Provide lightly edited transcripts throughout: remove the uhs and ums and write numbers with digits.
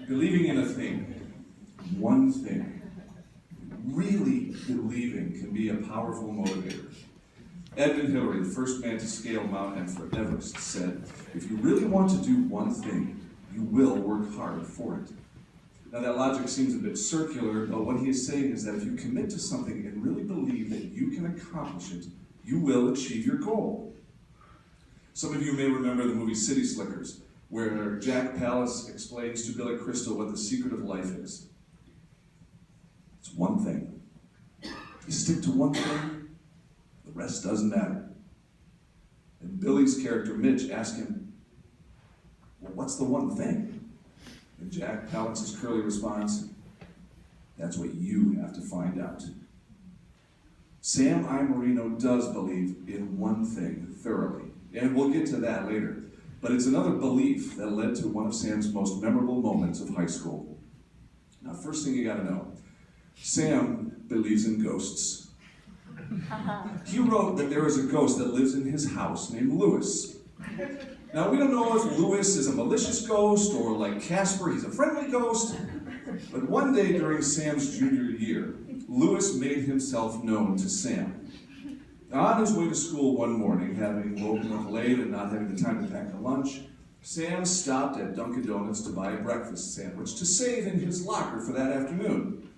Believing in a thing, one thing, really believing can be a powerful motivator. Edmund Hillary, the first man to scale Mount Everest, said, if you really want to do one thing, you will work hard for it. Now that logic seems a bit circular, but what he is saying is that if you commit to something and really believe that you can accomplish it, you will achieve your goal. Some of you may remember the movie City Slickers, where Jack Palance explains to Billy Crystal what the secret of life is. It's one thing. You stick to one thing, the rest doesn't matter. And Billy's character, Mitch, asked him, well, what's the one thing? And Jack Palance's curly response, that's what you have to find out. Sam Iammarino does believe in one thing thoroughly, and we'll get to that later. But it's another belief that led to one of Sam's most memorable moments of high school. Now, first thing you gotta know, Sam believes in ghosts. He wrote that there is a ghost that lives in his house named Lewis. Now, we don't know if Lewis is a malicious ghost or like Casper, he's a friendly ghost. But one day during Sam's junior year, Lewis made himself known to Sam. Now, on his way to school one morning, having woken up late and not having the time to pack a lunch, Sam stopped at Dunkin' Donuts to buy a breakfast sandwich to save in his locker for that afternoon.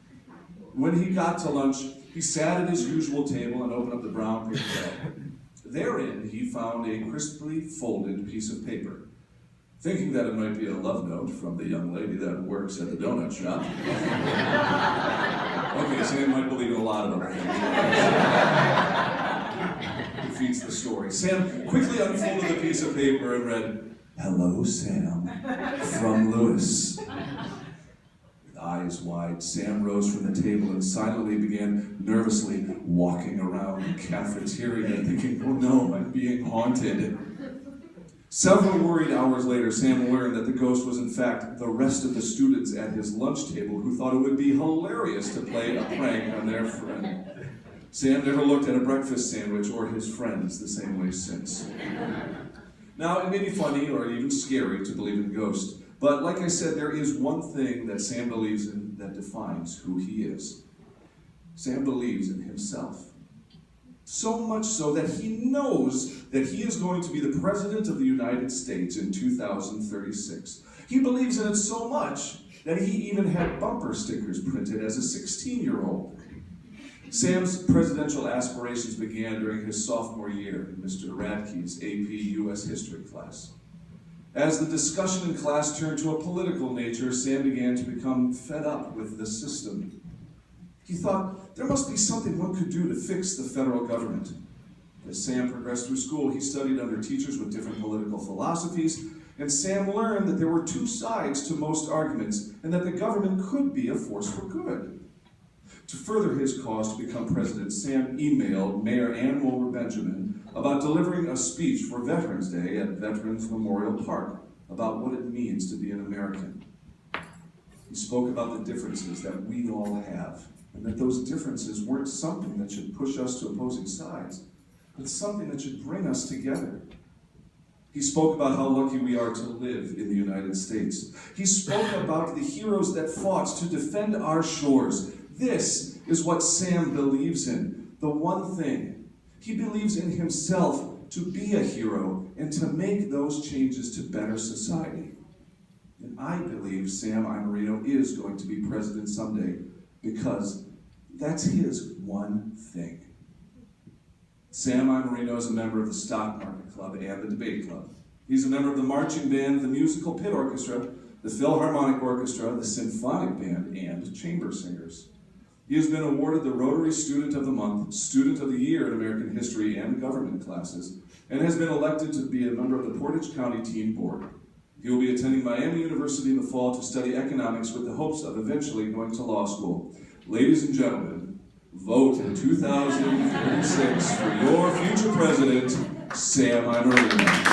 When he got to lunch, he sat at his usual table and opened up the brown paper bag. Therein, he found a crisply folded piece of paper. Thinking that it might be a love note from the young lady that works at the donut shop. Okay, Sam might believe in a lot of other things. Defeats the story. Sam quickly unfolded the piece of paper and read, "Hello, Sam, from Lewis." With eyes wide, Sam rose from the table and silently began nervously walking around the cafeteria, thinking, oh no, I'm being haunted. Several worried hours later, Sam learned that the ghost was in fact the rest of the students at his lunch table who thought it would be hilarious to play a prank on their friend. Sam never looked at a breakfast sandwich or his friends the same way since. Now, it may be funny or even scary to believe in ghosts, but like I said, there is one thing that Sam believes in that defines who he is. Sam believes in himself. So much so that he knows that he is going to be the President of the United States in 2036. He believes in it so much that he even had bumper stickers printed as a 16-year-old. Sam's presidential aspirations began during his sophomore year in Mr. Radke's AP U.S. History class. As the discussion in class turned to a political nature, Sam began to become fed up with the system. He thought there must be something one could do to fix the federal government. As Sam progressed through school, he studied under teachers with different political philosophies, and Sam learned that there were two sides to most arguments, and that the government could be a force for good. To further his cause to become president, Sam emailed Mayor Ann Mulder Benjamin about delivering a speech for Veterans Day at Veterans Memorial Park about what it means to be an American. He spoke about the differences that we all have, and that those differences weren't something that should push us to opposing sides, but something that should bring us together. He spoke about how lucky we are to live in the United States. He spoke about the heroes that fought to defend our shores. This is what Sam believes in, the one thing. He believes in himself to be a hero and to make those changes to better society. And I believe Sam Iammarino is going to be president someday because that's his one thing. Sam Iammarino is a member of the Stock Market Club and the Debate Club. He's a member of the marching band, the musical pit orchestra, the Philharmonic Orchestra, the symphonic band, and chamber singers. He has been awarded the Rotary Student of the Month, Student of the Year in American History and Government classes, and has been elected to be a member of the Portage County Team Board. He will be attending Miami University in the fall to study economics with the hopes of eventually going to law school. Ladies and gentlemen, vote in 2036 for your future president, Sam Iammarino.